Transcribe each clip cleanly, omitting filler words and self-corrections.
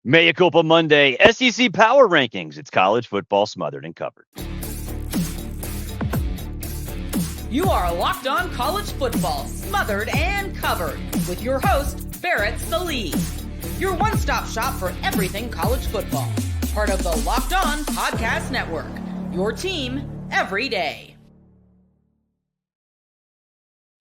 Mea Culpa Monday, SEC Power Rankings. It's college football smothered and covered. You are Locked On College Football, smothered and covered, with your host, Barrett Sallee. Your one-stop shop for everything college football. Part of the Locked On Podcast Network. Your team every day.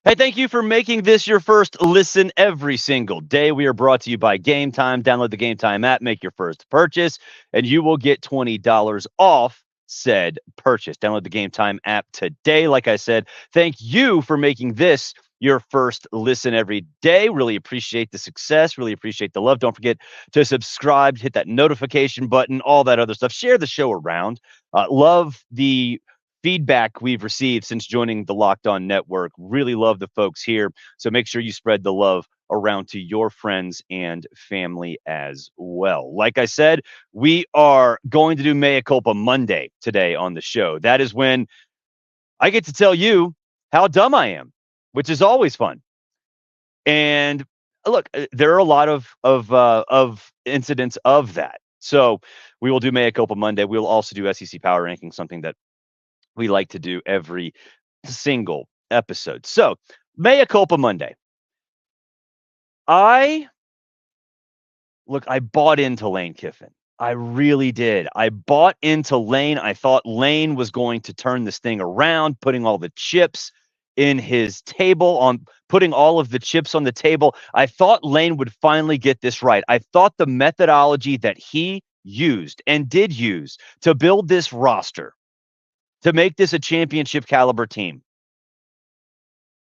Hey, thank you for making this your first listen every single day. We are brought to you by Gametime. Download the Gametime app, make your first purchase, and you will get $20 off said purchase. Download the Gametime app today. Like I said, thank you for making this your first listen every day. Really appreciate the success. Really appreciate the love. Don't forget to subscribe, hit that notification button, all that other stuff. Share the show around. Love the feedback we've received since joining the Locked On Network. Really love the folks here. So make sure you spread the love around to your friends and family as well. Like I said, we are going to do Mea Culpa Monday today on the show. That is when I get to tell you how dumb I am, which is always fun. And look, there are a lot of incidents of that. So we will do Mea Culpa Monday. We will also do SEC Power Ranking, something that we like to do every single episode. So, Mea Culpa Monday. I bought into Lane Kiffin. I really did. I bought into Lane. I thought Lane was going to turn this thing around, putting all the chips in his table, putting all of the chips on the table. I thought Lane would finally get this right. I thought the methodology that he used and did use to build this roster, to make this a championship caliber team,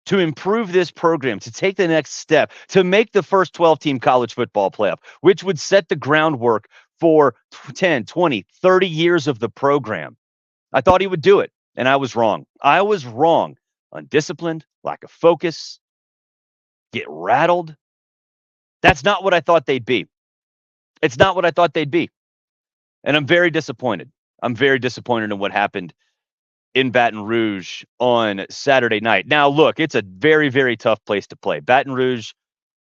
to improve this program, to take the next step, to make the first 12-team college football playoff, which would set the groundwork for 10, 20, 30 years of the program. I thought he would do it, and I was wrong. I was wrong. Undisciplined, lack of focus, get rattled. That's not what I thought they'd be. It's not what I thought they'd be. And I'm very disappointed. I'm very disappointed in what happened in Baton Rouge on Saturday night. Now, look, it's a very, very tough place to play. Baton Rouge,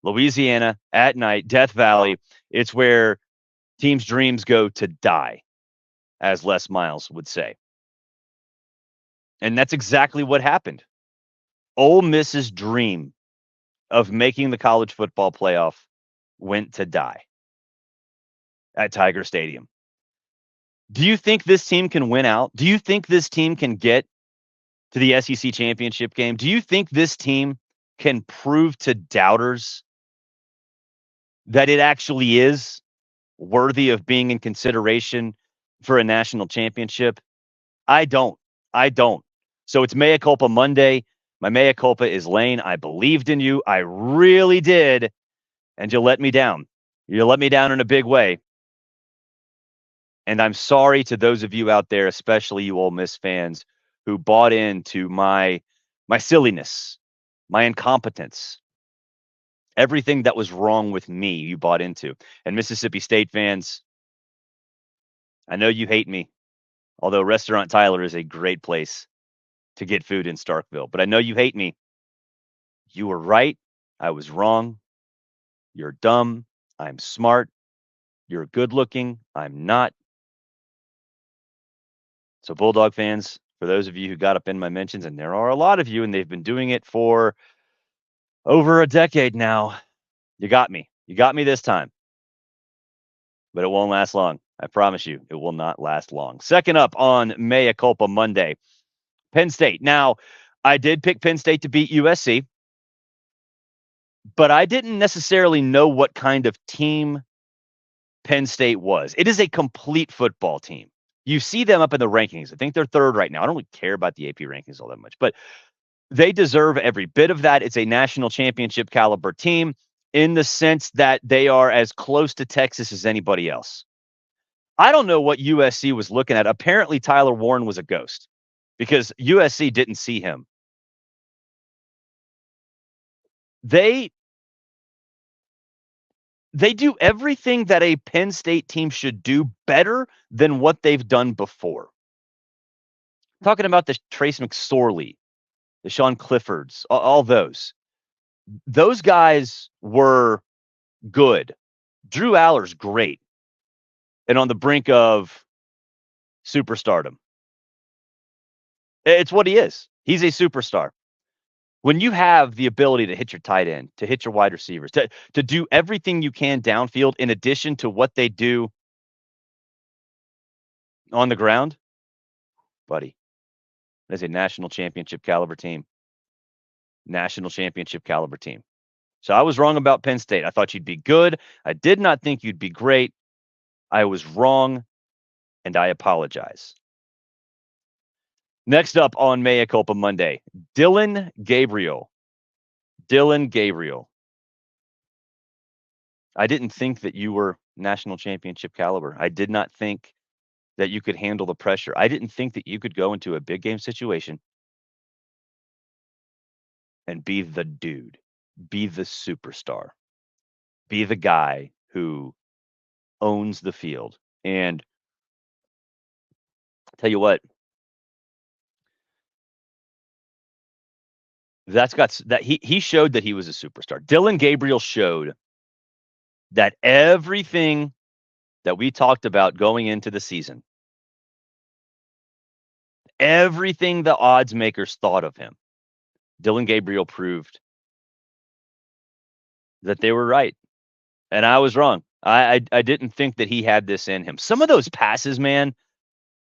Louisiana, at night, Death Valley. It's where teams' dreams go to die, as Les Miles would say. And that's exactly what happened. Ole Miss's dream of making the college football playoff went to die at Tiger Stadium. Do you think this team can win out? Do you think this team can get to the SEC championship game? Do you think this team can prove to doubters that it actually is worthy of being in consideration for a national championship? I don't. So it's Mea Culpa Monday. My Mea Culpa is Lane. I believed in you. I really did. And you let me down. You let me down in a big way. And I'm sorry to those of you out there, especially you Ole Miss fans, who bought into my silliness, my incompetence, everything that was wrong with me, you bought into. And Mississippi State fans, I know you hate me, although Restaurant Tyler is a great place to get food in Starkville. But I know you hate me. You were right. I was wrong. You're dumb. I'm smart. You're good looking. I'm not. So Bulldog fans, for those of you who got up in my mentions, and there are a lot of you, and they've been doing it for over a decade now, you got me. You got me this time. But it won't last long. I promise you, it will not last long. Second up on Mea Culpa Monday, Penn State. Now, I did pick Penn State to beat USC, but I didn't necessarily know what kind of team Penn State was. It is a complete football team. You see them up in the rankings. I think they're third right now. I don't really care about the AP rankings all that much, but they deserve every bit of that. It's a national championship caliber team in the sense that they are as close to Texas as anybody else. I don't know what USC was looking at. Apparently, Tyler Warren was a ghost because USC didn't see him. They do everything that a Penn State team should do better than what they've done before. I'm talking about the Trace McSorley, the Sean Cliffords, all those. Those guys were good. Drew Aller's great. and on the brink of superstardom. It's what he is. He's a superstar. When you have the ability to hit your tight end, to hit your wide receivers, to do everything you can downfield in addition to what they do on the ground, buddy, that's a national championship caliber team. National championship caliber team. So I was wrong about Penn State. I thought you'd be good. I did not think you'd be great. I was wrong, and I apologize. Next up on Mea Culpa Monday, Dillon Gabriel. Dillon Gabriel. I didn't think that you were national championship caliber. I did not think that you could handle the pressure. I didn't think that you could go into a big game situation and be the dude, be the superstar, be the guy who owns the field. And I'll tell you what, that's got that he showed that he was a superstar. Dillon Gabriel showed that everything that we talked about going into the season, everything the odds makers thought of him, Dillon Gabriel proved that they were right. And I was wrong. I didn't think that he had this in him. Some of those passes, man,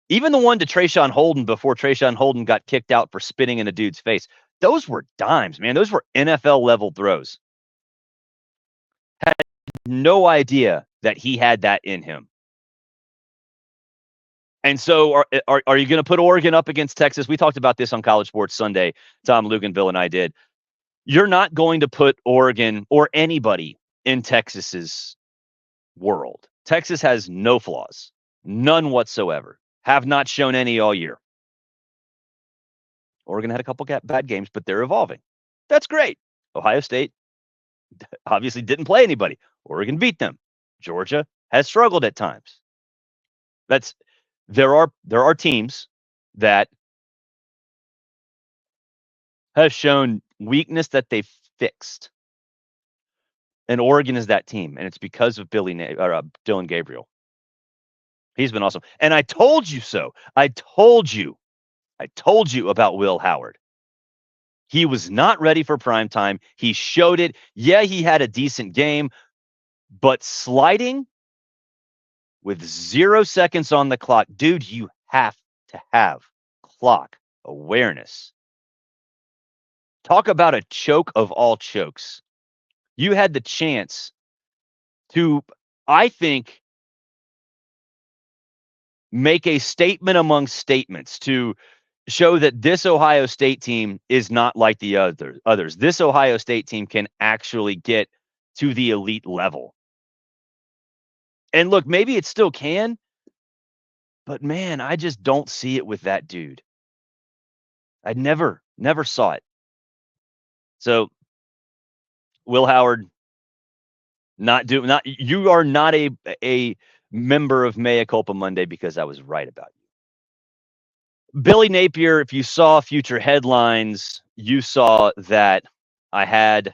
even the one to Trayshawn Holden before Trayshawn Holden got kicked out for spitting in a dude's face, those were dimes, man. Those were NFL level throws. Had no idea that he had that in him. And so are you going to put Oregon up against Texas? We talked about this on College Sports Sunday. Tom Luganville and I did. You're not going to put Oregon or anybody in Texas's world. Texas has no flaws, none whatsoever. Have not shown any all year. Oregon had a couple bad games, but they're evolving. That's great. Ohio State obviously didn't play anybody. Oregon beat them. Georgia has struggled at times. There are teams that have shown weakness that they've fixed. And Oregon is that team, and it's because of Dillon Gabriel. He's been awesome. And I told you so. I told you about Will Howard. He was not ready for prime time. He showed it. Yeah, he had a decent game, but sliding with 0 seconds on the clock, dude, you have to have clock awareness. Talk about a choke of all chokes. You had the chance to, I think, make a statement among statements to show that this Ohio State team is not like the others. This Ohio State team can actually get to the elite level. And look, maybe it still can, but man, I just don't see it with that dude. I never saw it. So, Will Howard, you are not a member of Mea Culpa Monday because I was right about you. Billy Napier, if you saw future headlines, you saw that I had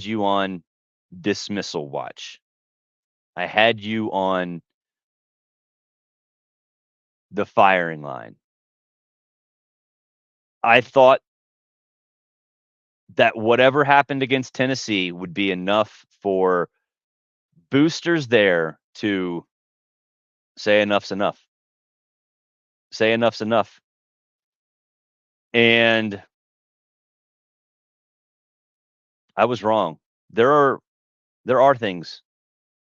you on dismissal watch. I had you on the firing line. I thought that whatever happened against Tennessee would be enough for boosters there to say enough's enough. Say enough's enough. And I was wrong. There are things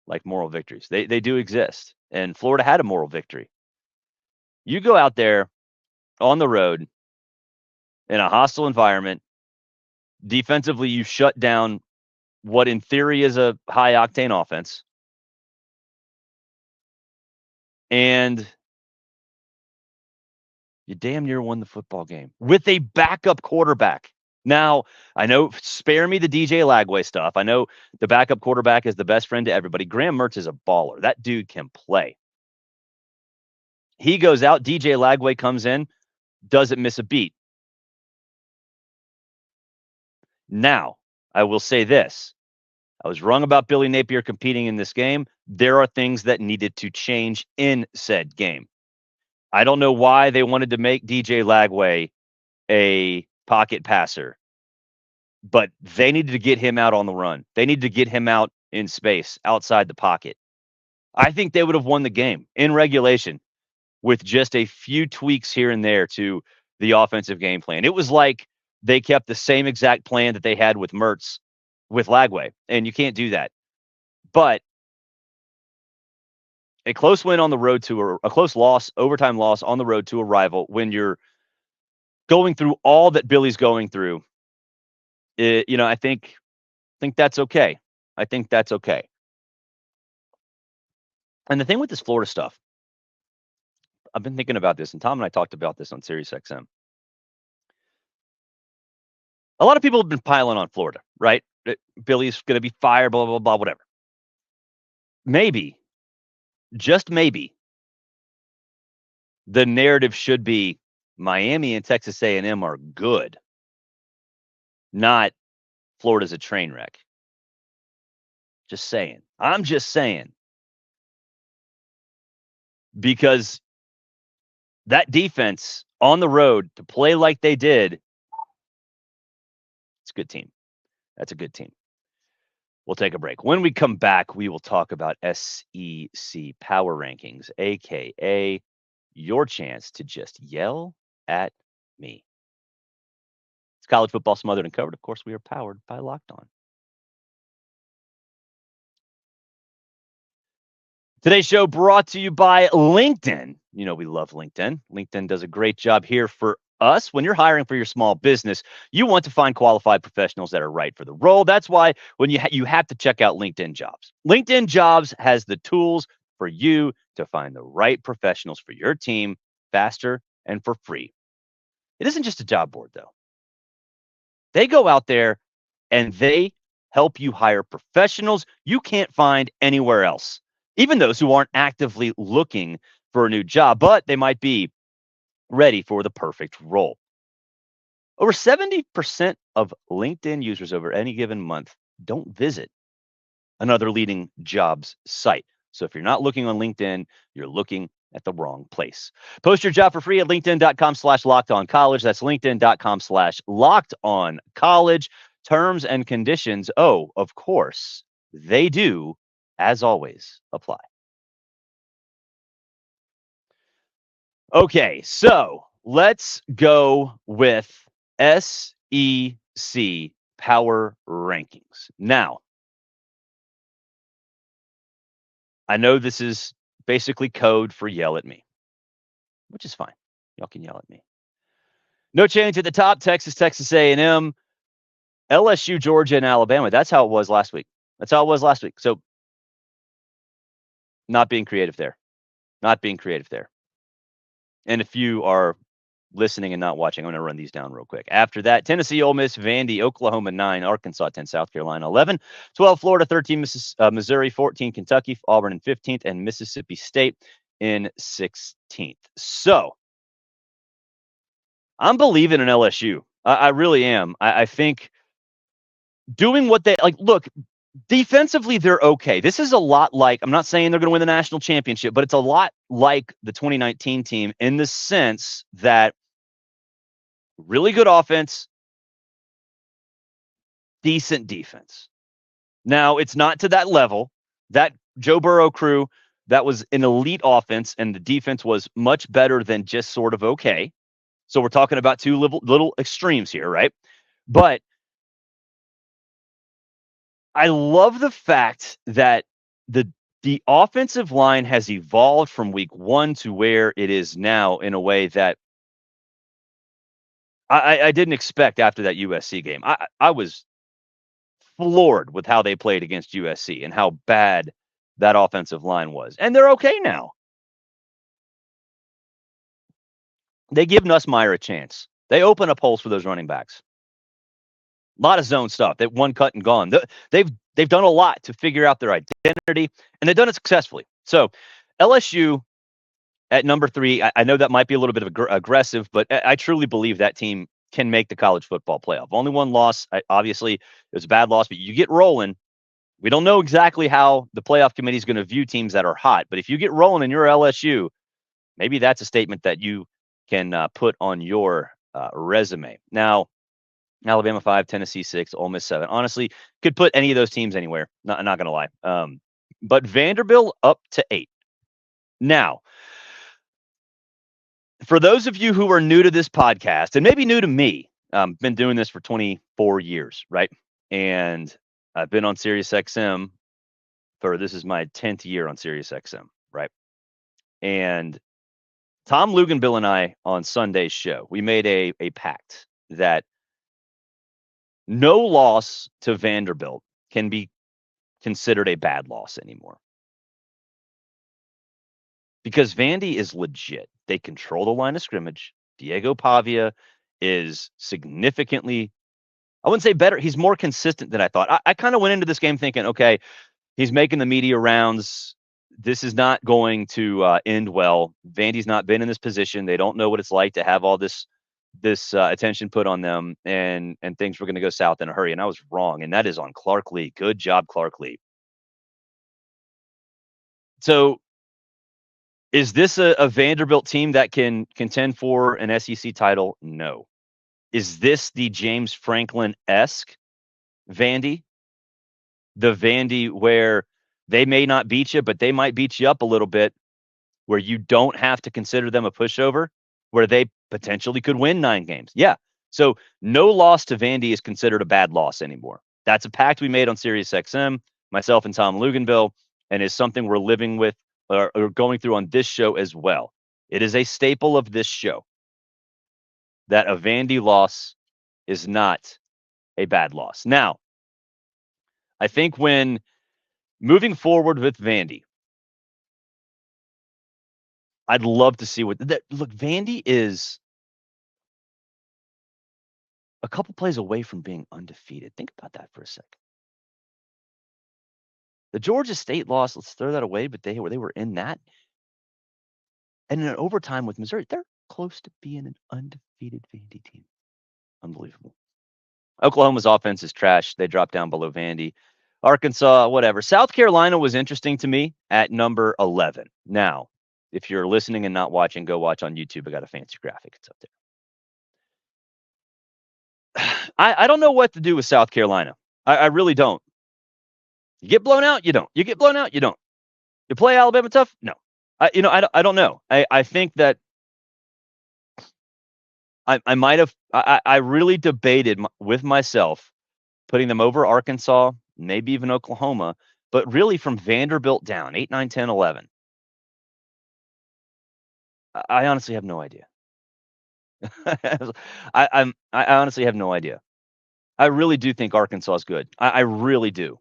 like moral victories. They do exist. And Florida had a moral victory. You go out there on the road in a hostile environment. Defensively, you shut down what in theory is a high octane offense. And you damn near won the football game with a backup quarterback. Now, I know, spare me the DJ Lagway stuff. I know the backup quarterback is the best friend to everybody. Graham Mertz is a baller. That dude can play. He goes out, DJ Lagway comes in, doesn't miss a beat. Now, I will say this. I was wrong about Billy Napier competing in this game. there are things that needed to change in said game. I don't know why they wanted to make DJ Lagway a pocket passer, but they needed to get him out on the run. They needed to get him out in space outside the pocket. I think they would have won the game in regulation with just a few tweaks here and there to the offensive game plan. It was like they kept the same exact plan that they had with Mertz with Lagway, and you can't do that. But a close win on the road to a close loss, overtime loss on the road to a rival when you're going through all that Billy's going through, I think that's okay. I think that's okay. And the thing with this Florida stuff, I've been thinking about this, and Tom and I talked about this on SiriusXM. A lot of people have been piling on Florida, right? Billy's going to be fired, blah, blah, blah, whatever. Maybe, just maybe, the narrative should be Miami and Texas A&M are good, not Florida's a train wreck. Just saying. I'm just saying. Because that defense on the road to play like they did, it's a good team. That's a good team. We'll take a break. When we come back, we will talk about SEC Power Rankings, a.k.a. your chance to just yell at me. It's college football smothered and covered. Of course, we are powered by Locked On. Today's show brought to you by LinkedIn. You know we love LinkedIn. LinkedIn does a great job here for us. When you're hiring for your small business, you want to find qualified professionals that are right for the role. That's why when you have to check out LinkedIn Jobs. LinkedIn Jobs has the tools for you to find the right professionals for your team faster and for free. It isn't just a job board, though. They go out there and they help you hire professionals you can't find anywhere else, even those who aren't actively looking for a new job, but they might be ready for the perfect role. Over 70% of LinkedIn users over any given month don't visit another leading jobs site. So if you're not looking on LinkedIn, you're looking at the wrong place. Post your job for free at linkedin.com/lockedoncollege. That's linkedin.com/lockedoncollege. Terms and conditions, of course, they do, as always, apply. Okay, so let's go with SEC Power Rankings. Now, I know this is basically code for yell at me, which is fine. Y'all can yell at me. No change at the top. Texas A&M, LSU, Georgia, and Alabama. That's how it was last week. So not being creative there. And if you are listening and not watching, I'm going to run these down real quick. After that, Tennessee, Ole Miss, Vandy, Oklahoma 9, Arkansas 10, South Carolina 11, 12, Florida 13, Missouri 14, Kentucky, Auburn in 15th, and Mississippi State in 16th. So I'm believing in LSU. I really am. I think doing what they like. Look, defensively, they're okay. This is a lot like, I'm not saying they're going to win the national championship, but it's a lot like the 2019 team in the sense that really good offense, decent defense. Now, it's not to that level. That Joe Burrow crew, that was an elite offense, and the defense was much better than just sort of okay. So we're talking about two little extremes here, right? But I love the fact that the offensive line has evolved from week one to where it is now in a way that I didn't expect after that USC game. I was floored with how they played against USC and how bad that offensive line was. And they're okay now. They give Nussmeier a chance. They open up holes for those running backs. A lot of zone stuff. That one cut and gone. They've done a lot to figure out their identity, and they've done it successfully. So LSU at number 3, I know that might be a little bit of aggressive, but I truly believe that team can make the college football playoff. Only one loss. Obviously, it was a bad loss, but you get rolling. We don't know exactly how the playoff committee is going to view teams that are hot, but if you get rolling in your LSU, maybe that's a statement that you can put on your resume. Now, Alabama 5, Tennessee 6, Ole Miss 7. Honestly, could put any of those teams anywhere. Not going to lie. But Vanderbilt up to 8. Now, for those of you who are new to this podcast, and maybe new to me, been doing this for 24 years, right? And I've been on SiriusXM this is my 10th year on SiriusXM, right? And Tom Luganbill and I on Sunday's show, we made a pact that no loss to Vanderbilt can be considered a bad loss anymore. Because Vandy is legit. They control the line of scrimmage. Diego Pavia is significantly, I wouldn't say better. He's more consistent than I thought. I kind of went into this game thinking, okay, he's making the media rounds. This is not going to end well. Vandy's not been in this position. They don't know what it's like to have all this attention put on them, and things were going to go south in a hurry. And I was wrong, and that is on Clark Lee. Good job, Clark Lee. So is this a Vanderbilt team that can contend for an SEC title? No. Is this the James Franklin-esque Vandy? The Vandy where they may not beat you, but they might beat you up a little bit, where you don't have to consider them a pushover, where they potentially could win 9 games. Yeah. So no loss to Vandy is considered a bad loss anymore. That's a pact we made on SiriusXM, myself and Tom Luganbill, and is something we're living with or going through on this show as well. It is a staple of this show that a Vandy loss is not a bad loss. Now, I think when moving forward with Vandy, I'd love to see look, Vandy is a couple plays away from being undefeated. Think about that for a second. The Georgia State loss, let's throw that away, but they were in that. And in an overtime with Missouri, they're close to being an undefeated Vandy team. Unbelievable. Oklahoma's offense is trash. They dropped down below Vandy. Arkansas, whatever. South Carolina was interesting to me at number 11. Now, if you're listening and not watching, go watch on YouTube. I got a fancy graphic. It's up there. I don't know what to do with South Carolina. I really don't. You get blown out, you don't. You get blown out, you don't. You play Alabama tough? No. I don't know. I think that I might have. I really debated with myself putting them over Arkansas, maybe even Oklahoma, but really from Vanderbilt down 8, 9, 10, 11. I honestly have no idea. I honestly have no idea. I really do think Arkansas is good. I really do.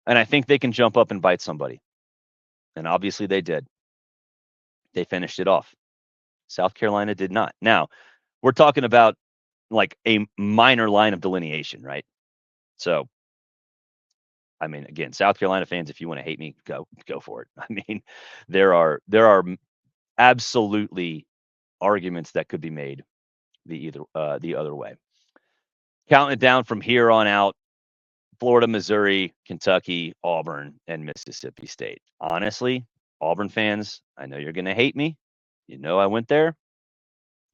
And I think they can jump up and bite somebody. And obviously they did. They finished it off. South Carolina did not. Now, we're talking about like a minor line of delineation, right? So, I mean, again, South Carolina fans, if you want to hate me, go for it. I mean, there are absolutely arguments that could be made the other way. Counting it down from here on out, Florida, Missouri, Kentucky, Auburn, and Mississippi State. Honestly, Auburn fans, I know you're going to hate me. You know I went there.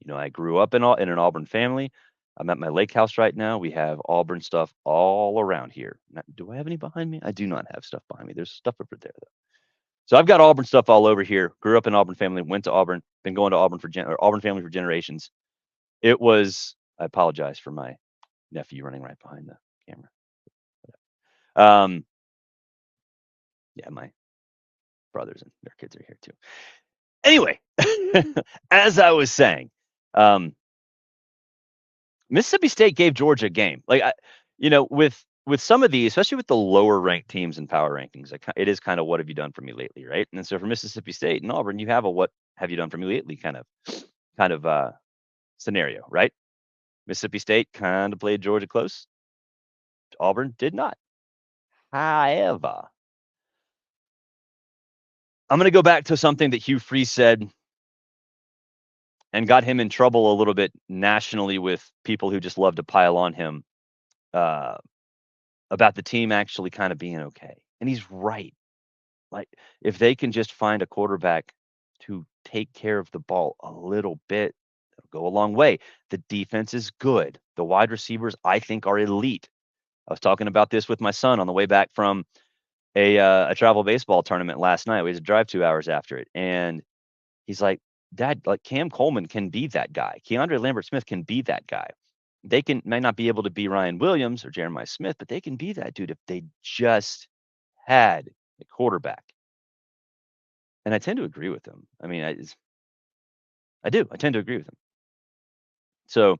You know I grew up in an Auburn family. I'm at my lake house right now. We have Auburn stuff all around here. Now, do I have any behind me? I do not have stuff behind me. There's stuff over there, though. So I've got Auburn stuff all over here. Grew up in Auburn family, went to Auburn, been going to Auburn Auburn family for generations. It was, I apologize for my nephew running right behind the camera. Yeah, my brothers and their kids are here too. Anyway, as I was saying, Mississippi State gave Georgia a game. Like, with some of these, especially with the lower ranked teams in power rankings, it is kind of what have you done for me lately, right? And so for Mississippi State and Auburn, you have a what have you done for me lately kind of scenario, right? Mississippi State kind of played Georgia close. Auburn did not. However, I'm going to go back to something that Hugh Freeze said and got him in trouble a little bit nationally with people who just love to pile on him about the team actually kind of being okay. And he's right. Like, if they can just find a quarterback to take care of the ball a little bit, it'll go a long way. The defense is good. The wide receivers, I think, are elite. I was talking about this with my son on the way back from a travel baseball tournament last night. We had to drive 2 hours after it. And he's like, Dad, like Cam Coleman can be that guy. Keandre Lambert-Smith can be that guy. They may not be able to be Ryan Williams or Jeremiah Smith, but they can be that dude if they just had a quarterback. And I tend to agree with him. I mean, I do. I tend to agree with him. So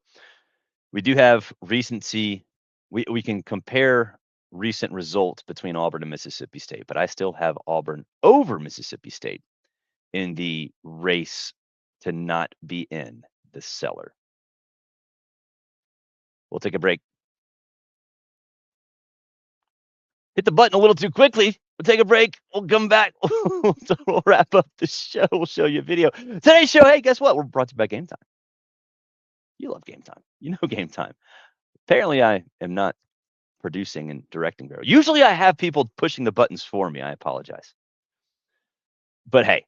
we do have recency. We can compare recent results between Auburn and Mississippi State, but I still have Auburn over Mississippi State in the race to not be in the cellar. We'll take a break. Hit the button a little too quickly. We'll take a break. We'll come back. We'll wrap up the show. We'll show you a video. Today's show, hey, guess what? We're brought to you by Gametime. You love Gametime. You know Gametime. Apparently, I am not producing and directing very well. Usually, I have people pushing the buttons for me. I apologize. But hey,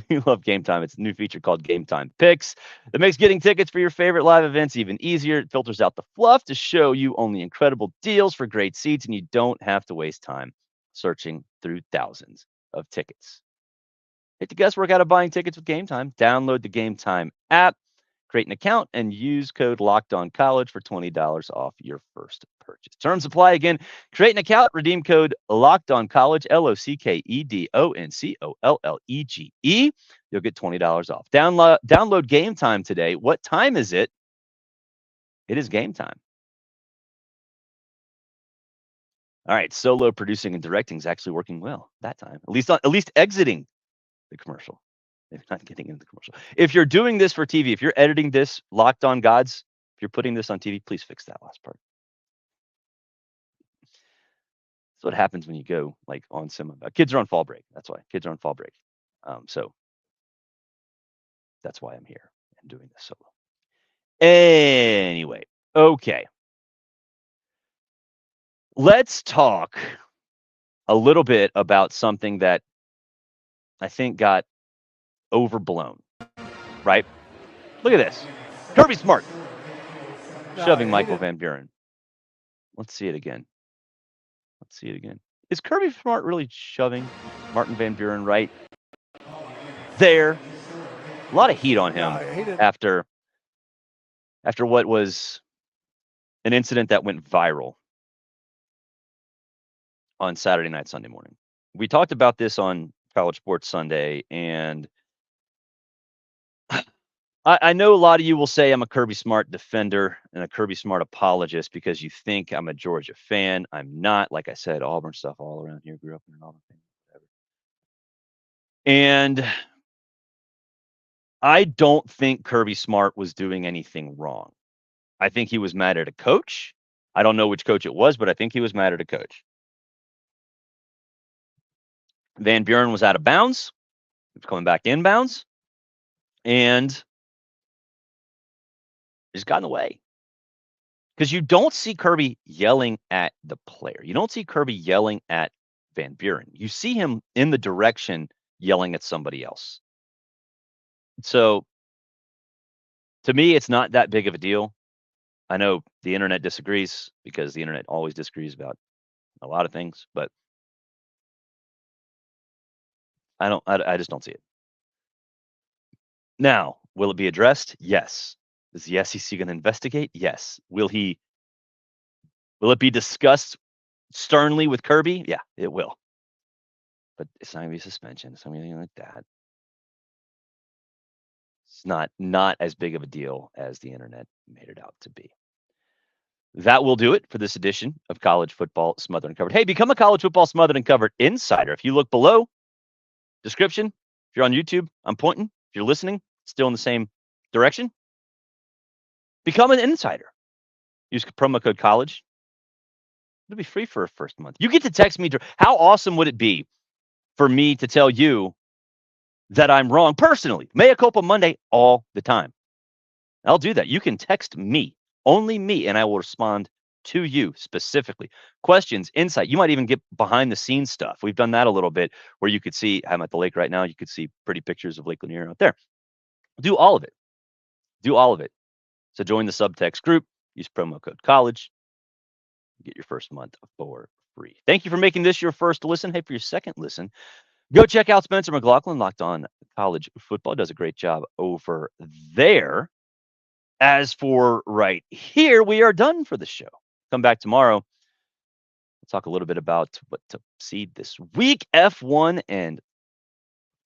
we love Gametime. It's a new feature called Gametime Picks that makes getting tickets for your favorite live events even easier. It filters out the fluff to show you only incredible deals for great seats, and you don't have to waste time searching through thousands of tickets. Hit the guesswork out of buying tickets with Gametime. Download the Gametime app, create an account, and use code LOCKEDONCollege for $20 off your first purchase. Terms apply. Again, create an account, redeem code LOCKEDONCollege, LOCKEDONCOLLEGE. You'll get $20 off. Download Gametime today. What time is it? It is game time. All right, solo producing and directing is actually working well that time. At least exiting the commercial. If not getting into the commercial. If you're doing this for TV, if you're editing this, Locked On Gods, if you're putting this on TV, please fix that last part. That's what happens when you go like on some kids are on fall break. That's why kids are on fall break. So that's why I'm here and doing this solo. Anyway, okay. Let's talk a little bit about something that I think got overblown, right? Look at this. Kirby Smart shoving Michael Van Buren. Let's see it again. Is Kirby Smart really shoving Martin Van Buren right there? A lot of heat on him after what was an incident that went viral on Saturday night, Sunday morning. We talked about this on College Sports Sunday, and I know a lot of you will say I'm a Kirby Smart defender and a Kirby Smart apologist because you think I'm a Georgia fan. I'm not. Like I said, Auburn stuff all around here. Grew up in an Auburn fan, whatever. And I don't think Kirby Smart was doing anything wrong. I think he was mad at a coach. I don't know which coach it was, but I think he was mad at a coach. Van Buren was out of bounds. He was coming back inbounds. And just got in the way. Because you don't see Kirby yelling at the player. You don't see Kirby yelling at Van Buren. You see him in the direction yelling at somebody else. So, to me, it's not that big of a deal. I know the internet disagrees because the internet always disagrees about a lot of things, but I just don't see it. Now, will it be addressed? Yes. Is the SEC going to investigate? Yes. Will it be discussed sternly with Kirby? Yeah, it will. But it's not going to be a suspension. It's not going to be anything like that. It's not as big of a deal as the internet made it out to be. That will do it for this edition of College Football Smothered and Covered. Hey, become a College Football Smothered and Covered insider. If you look below, description, if you're on YouTube, I'm pointing. If you're listening, still in the same direction. Become an insider. Use promo code college. It'll be free for a first month. You get to text me. How awesome would it be for me to tell you that I'm wrong personally? Mea Culpa Monday all the time. I'll do that. You can text me, only me, and I will respond to you specifically. Questions, insight. You might even get behind the scenes stuff. We've done that a little bit where you could see, I'm at the lake right now. You could see pretty pictures of Lake Lanier out there. Do all of it. Do all of it. So join the subtext group. Use promo code college. Get your first month for free. Thank you for making this your first listen. Hey, for your second listen, go check out Spencer McLaughlin, Locked On College Football. Does a great job over there. As for right here, we are done for the show. Come back tomorrow. We'll talk a little bit about what to seed this week. F1 and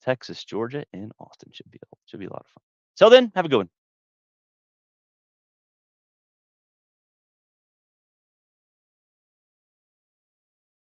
Texas, Georgia, and Austin should be a lot of fun. Till then, have a good one.